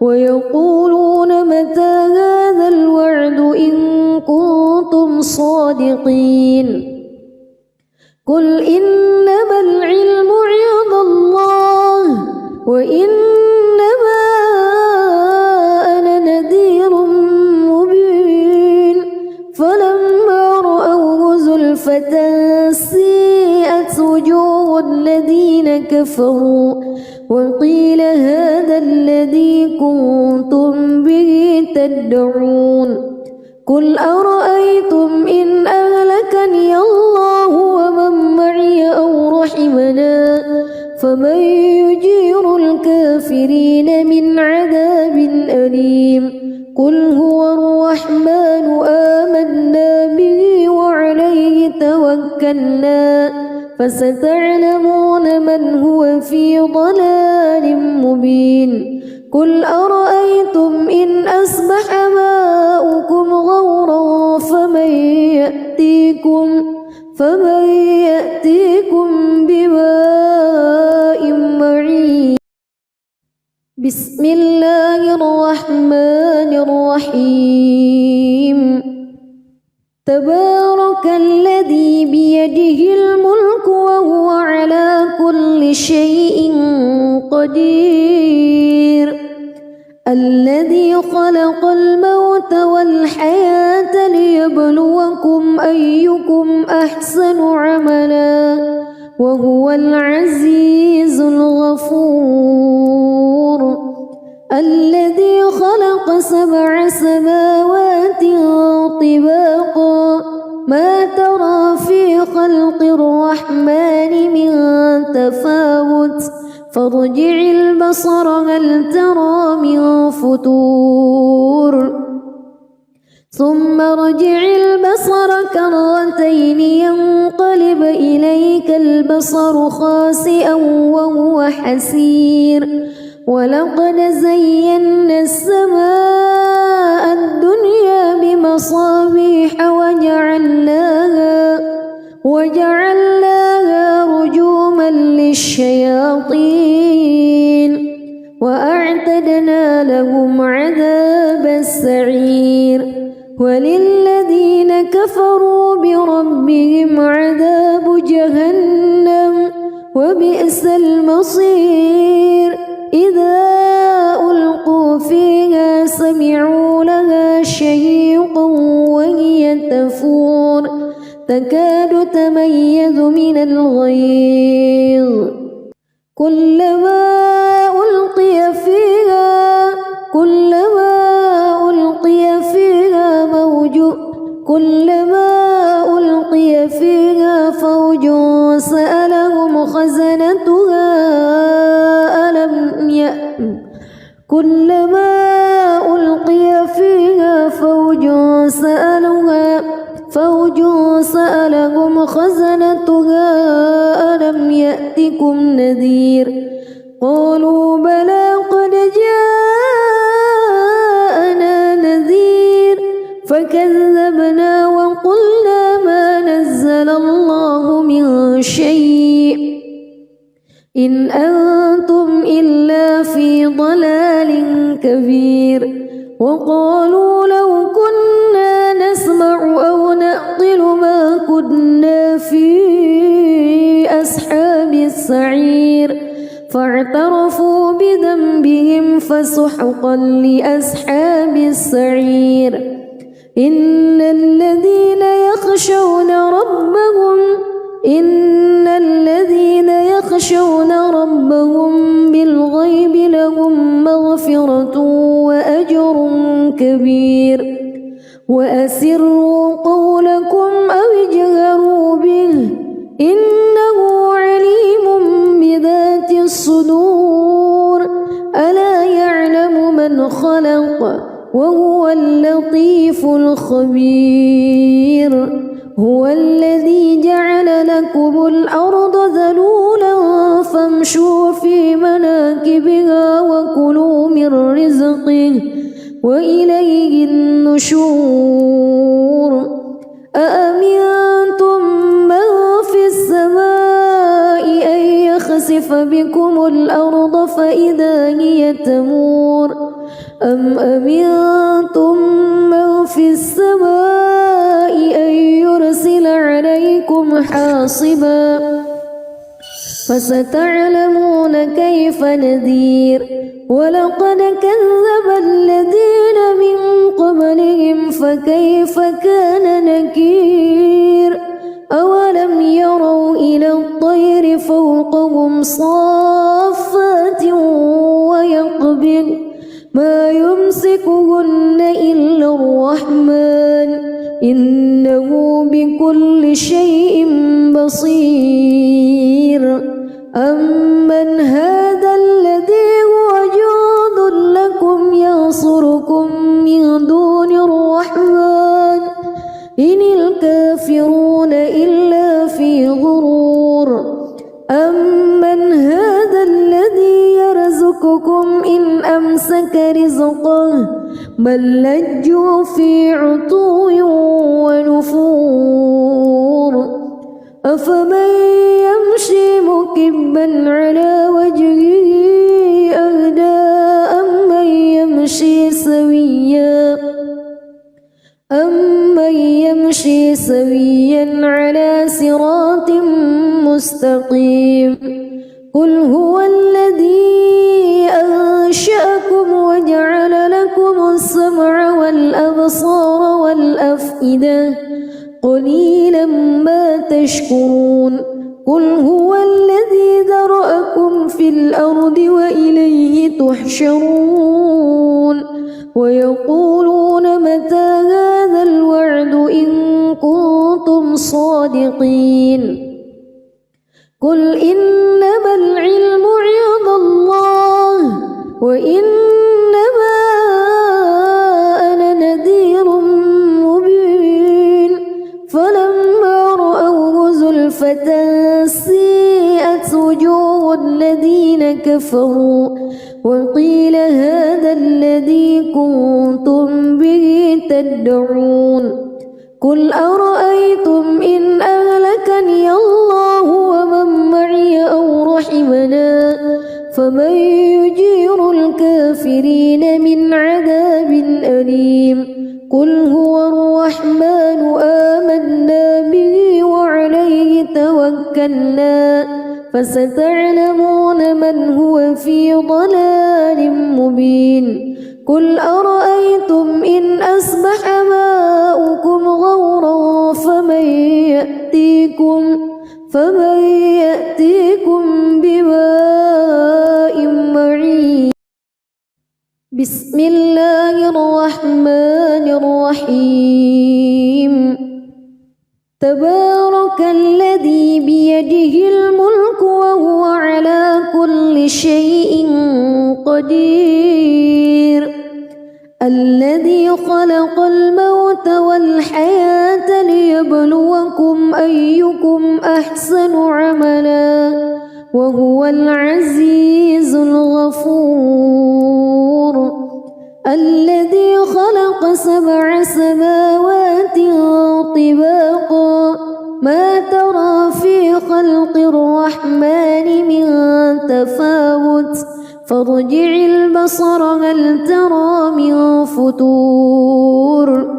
Speaker 1: ويقولون متى هذا الوعد إن كنتم صادقين قل إنما العلم عند الله وإنما أنا نذير مبين فلما رأوه زلفة سيئت وجوه الذين كفروا وقيل هذا الذي كنتم به تدعون قل أرأيتم إن أهلكني الله ومن معي أو رحمنا فمن يجير الكافرين من عذاب أليم قل هو الرحمن آمنا به وعليه توكلنا فستعلمون من هو في ضلال مبين قل أرأيتم إن أصبح ماؤكم غورا فمن يأتيكم بماء معين بسم الله الرحمن الرحيم تبارك الذي بيده الملك وهو على كل شيء قدير الذي خلق الموت والحياة ليبلوكم أيكم أحسن عملا وهو العزيز الغفور الذي خلق 7 سماوات طباقا ما ترى في خلق الرحمن من تفاوت فارجع البصر هل ترى من فتور ثم ارجع البصر كرتين ينقلب إليك البصر خاسئا وهو حسير ولقد زينا السماء الدنيا بمصابيح وجعلناها رجوما للشياطين وأعتدنا لهم عذابا جهنم وبئس المصير إذا ألقوا فيها سمعوا لها شهيقا وهي تفور تكاد تميز من الغيظ كلما ألقي فيها فوج سألهم خزنتها ألم يأتكم نذير قالوا بلى قد جاءنا نذير فكذبنا وقلنا ما نزل الله من شيء إن أنتم إلا في ضلال كبير وقالوا لو كنا نسمع أو نعقل ما كنا في أصحاب السعير فاعترفوا بذنبهم فسحقا لأصحاب السعير إن الذين يخشون ربهم بالغيب لهم مغفرة وأجر كبير وأسروا قولكم أو اجهروا به إنه عليم بذات الصدور ألا يعلم من خلق وهو اللطيف الخبير هو الذي جعل لكم الأرض ذلولا فامشوا في مناكبها وكلوا من رزقه وإليه النشور أأمنتم من في السماء أن يخسف بكم الأرض فإذا هي تمور أم أمنتم من في السماء أن يرسل عليكم حاصبا فستعلمون كيف نذير ولقد كذب الذين من قبلهم فكيف كان نكير أولم يروا إلى الطير فوقهم صافات ويقبض ما يمسكهن إلا الرحمن إنه بكل شيء بصير أمن هذا الذي هو جند لكم ينصركم من دون الرحمن إن الكافرون إلا في غرور أمن هذا الذي يرزقكم إن أمسك رزقه بل لجوا في عتو ونفور أفمن يمشي مكبا على وجهه أهدى أمن يمشي سويا على صراط مستقيم قل هو الذي أنشأكم وجعل لكم السمع والأبصار والأفئدة قليلا ما تشكرون قل هو الذي ذرأكم في الأرض وإليه تحشرون ويقولون متى هذا الوعد إن كنتم صادقين قل إنما العلم عند الله وإنما أنا نذير مبين فلما رأوه زلفة سيئت وجوه الذين كفروا وقيل هذا الذي كنتم به تدعون قل أرأيتم إن أهلكني الله ومن معي أو رحمنا فمن يجير الكافرين من عذاب أليم قل هو الرحمن آمنا به وعليه توكلنا توكلنا فستعلمون من هو في ضلال مبين قل أرأيتم إن أصبح ماؤكم غورا فمن يأتيكم بماء معين بسم الله الرحمن الرحيم تبارك الذي بيده الملك وهو على كل شيء قدير الذي خلق الموت والحياة ليبلوكم أيكم أحسن عملا وهو العزيز الغفور الذي خلق 7 سماوات طباقا ما ترى في خلق الرحمن من تفاوت فارجع البصر هل ترى من فتور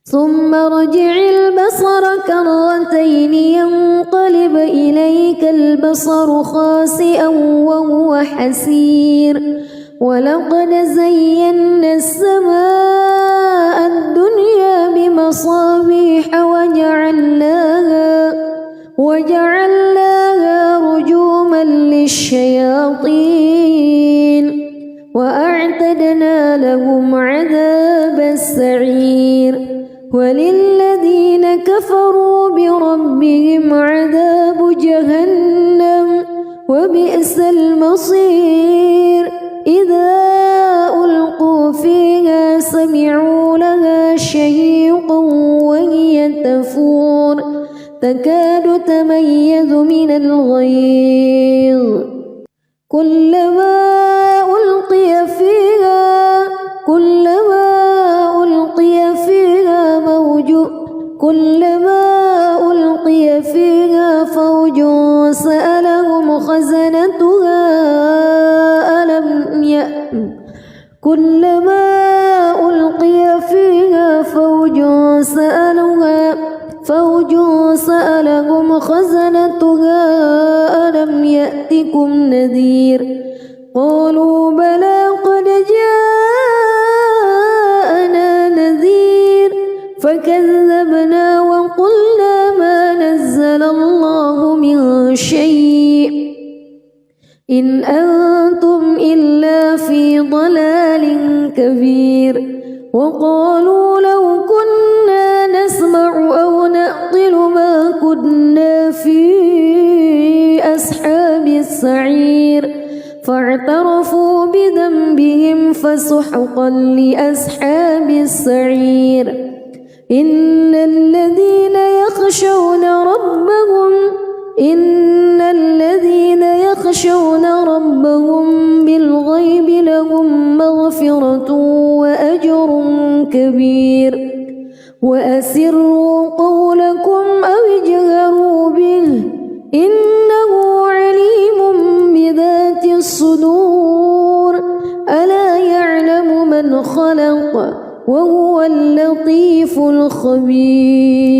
Speaker 1: ثم ارجع البصر كرتين ينقلب إليك البصر خاسئا وهو حسير ولقد زينا السماء الدنيا بمصابيح وجعلناها رجوما للشياطين وأعتدنا لهم عذاب السعير وللذين كفروا بربهم عذاب جهنم وبئس المصير إذا ألقوا فيها سمعوا لها شهيقا وهي تفور تكاد تميز من الغيظ كلما ألقي فيها فوج سألهم خزنتها كلما ألقي فيها فوج سألهم خزنتها ألم يأتكم نذير قالوا بلى قد جاءنا نذير فكذبنا وقلنا ما نزل الله من شيء إن أنتم إلا في ضلال كبير وقالوا لو كنا نسمع أو نعقل ما كنا في أصحاب السعير فاعترفوا بذنبهم فسحقا لأصحاب السعير إن الذين يخشون ربهم بالغيب لهم مغفرة وأجر كبير وأسروا قولكم أو اجهروا به إنه عليم بذات الصدور ألا يعلم من خلق وهو اللطيف الخبير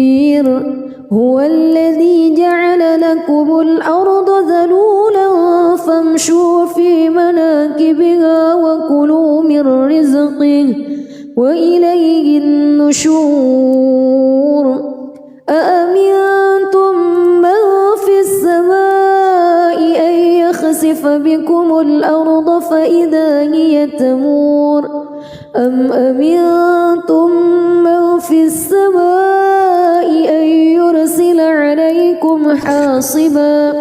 Speaker 1: هو الذي جعل لكم الأرض ذلولا فامشوا في مناكبها وكلوا من رزقه وإليه النشور أأمنتم من في السماء أن يخسف بكم الأرض فإذا هي تمور أم أمنتم من في السماء أن يرسل عليكم حاصبا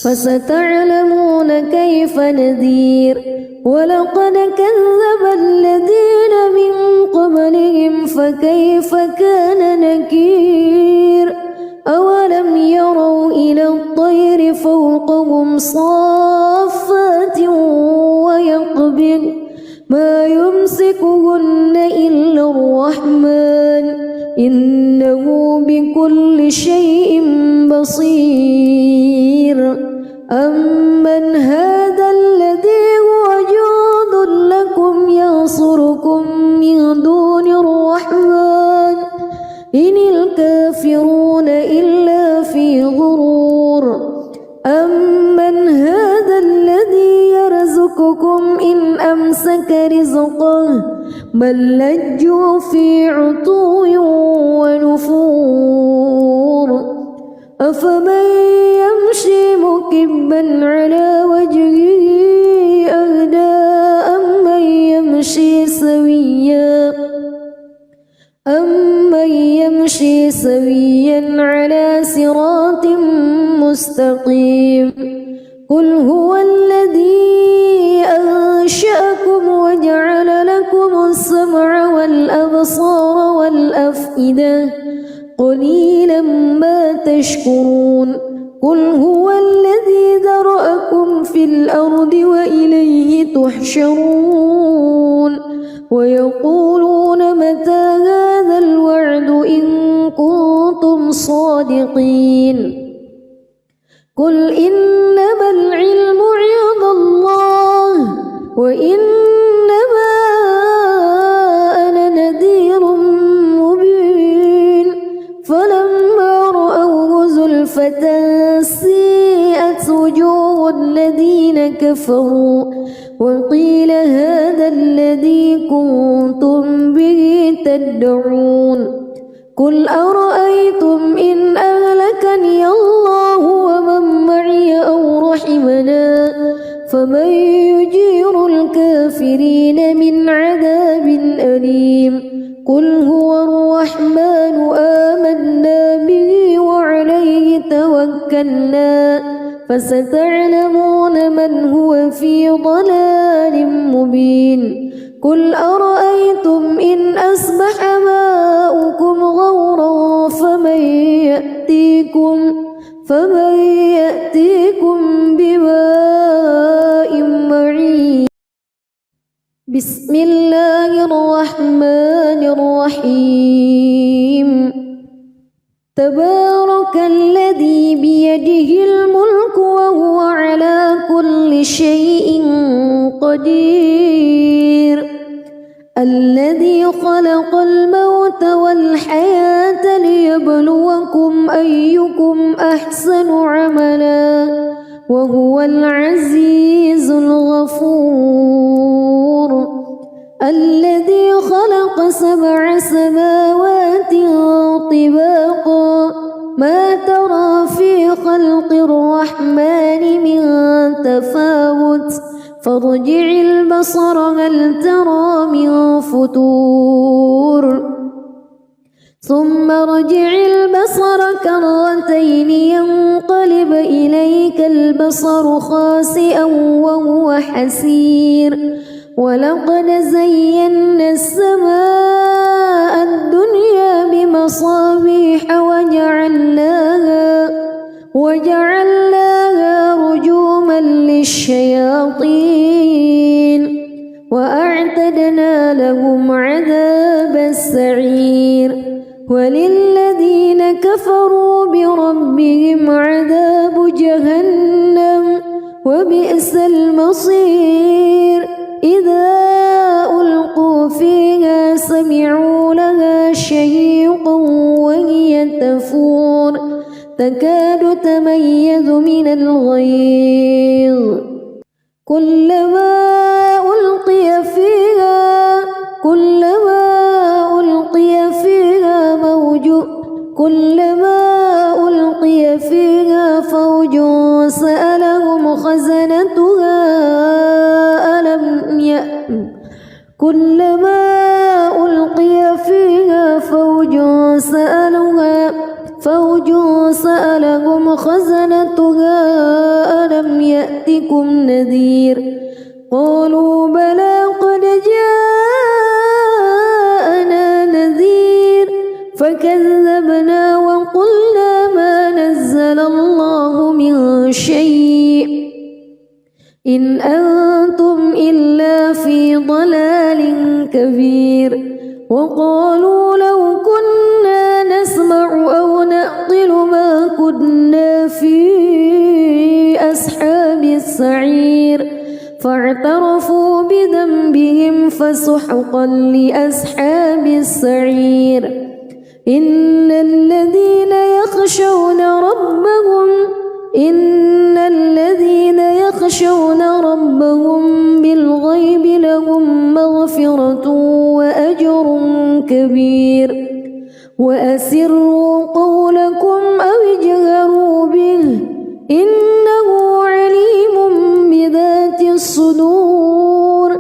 Speaker 1: فستعلمون كيف نذير ولقد كذب الذين من قبلهم فكيف كان نكير أولم يروا إلى الطير فوقهم صافات ويقبض ما يمسكهن إلا الرحمن إنه بكل شيء بصير أمن هذا الذي هو جند لكم ينصركم من دون الرحمن إن الكافرون إلا بل لجوا في عتو ونفور أفمن يمشي مكبا على وجهه أهدى أمن يمشي سويا على صراط مستقيم قل هو الذي أنشأكم وجعل لكم السمع والأبصار والأفئدة قليلا ما تشكرون قل هو الذي ذرأكم في الأرض وإليه تحشرون ويقولون متى هذا الوعد إن كنتم صادقين قل إنما العلم عند الله وإنما أنا نذير مبين فلما رأوه زلفة سيئت وجوه الذين كفروا وقيل هذا الذي كنتم به تدعون قل أرأيتم إن أهلكني الله ومن معي أو رحمنا فمن يجير الكافرين من عذاب أليم قل هو الرحمن آمنا به وعليه توكلنا فستعلمون من هو في ضلال مبين قل أرأيتم إن أصبح ماؤكم غورا فمن يأتيكم بماء معين بسم الله الرحمن الرحيم تبارك الذي بيده الملك وهو على كل شيء قدير الذي خلق الموت والحياة ليبلوكم أيكم أحسن عملا وهو العزيز الغفور الذي خلق 7 سماوات طباقا ما ترى في خلق الرحمن من تفاوت فارجع البصر هل ترى من فتور ثم ارجع البصر كرتين ينقلب إليك البصر خاسئا وهو حسير ولقد زينا السماء الدنيا بمصابيح وجعلناها رجوما للشياطين وأعتدنا لهم عذاب السعير وللذين كفروا بربهم عذاب جهنم وبئس المصير إذا ألقوا فيها سمعوا لها شهيقا وهي تفور تكاد تميز من الغيظ كلما ألقي فيها فوج سألهم خزنتها ألم يأتكم نذير قالوا بلى قد جاءنا نذير فكذبنا وقلنا ما نزل الله من شيء إن أنتم إلا في ضلال كبير وقالوا لو كنا نسمع أو نعقل ما كنا في أصحاب السعير فاعترفوا بذنبهم فسحقا لأصحاب السعير إن الذين يخشون ربهم بالغيب لهم مغفرة كبير وأسروا قولكم أو اجهروا به إنه عليم بذات الصدور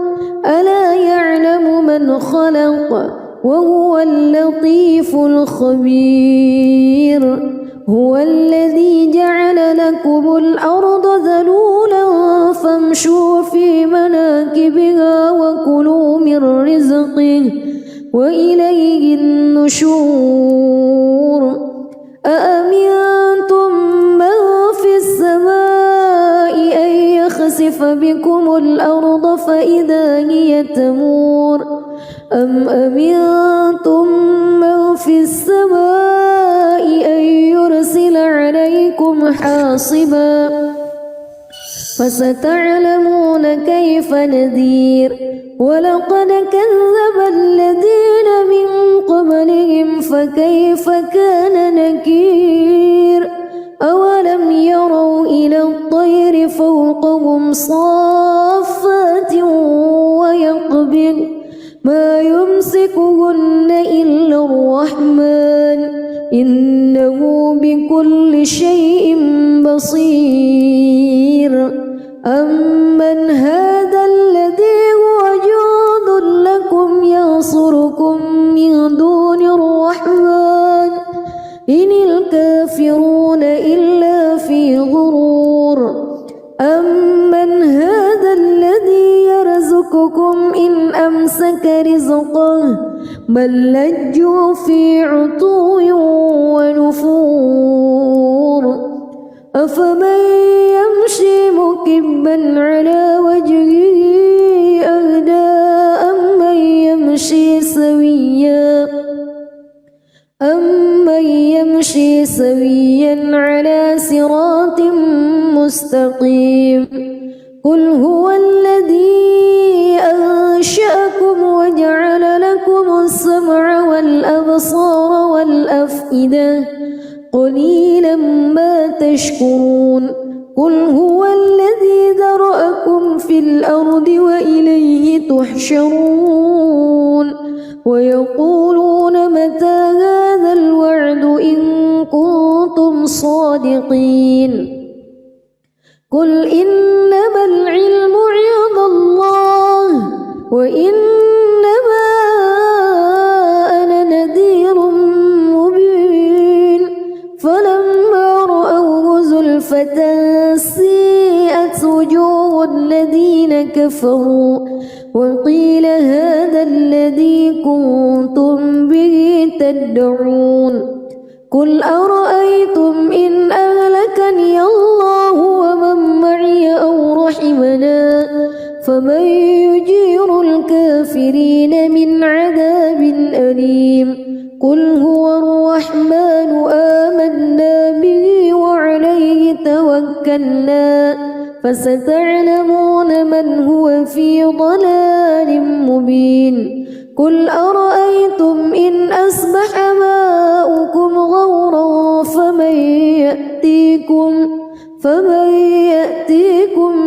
Speaker 1: ألا يعلم من خلق وهو اللطيف الخبير هو الذي جعل لكم الأرض ذلولا فامشوا في مناكبها وكلوا من رزقه وإليه النشور أأمنتم من في السماء أن يخسف بكم الأرض فإذا هي تمور أم أمنتم من في السماء أن يرسل عليكم حاصبا فستعلمون كيف نذير ولقد كذب الذين من قبلهم فكيف كان نكير أولم يروا إلى الطير فوقهم صافات ويقبض ما يمسكهن إلا الرحمن إنه بكل شيء بصير أمن هذا الذي هو جند لكم ينصركم من دون الرحمن إن الكافرون إلا في غرور أمن هذا الذي يرزقكم إن أمسك رزقه بل لجوا في عتو ونفور أفمن يمشي مكبا على وجهه أهدى أمن يمشي سويا على صراط مستقيم قل هو الذي أنشأكم وجعل لكم السمع والأبصار والأفئدة قليلا ما تشكرون قل هو الذي ذرأكم في الأرض وإليه تحشرون ويقولون متى هذا الوعد إن كنتم صادقين قل إنما العلم عند الله وإنما أنا نذير مبين فلما رأوه زلفة سيئت وجوه الذين كفروا وقيل هذا الذي كنتم به تدعون قل أرأيتم إن أهلكني الله ومن معي أو رحمنا فمن يجير الكافرين من عذاب أليم قل هو الرحمن آمنا به وعليه توكلنا فستعلمون من هو في ضلال مبين قل أرأيتم إن أصبح ماؤكم غورا فمن يأتيكم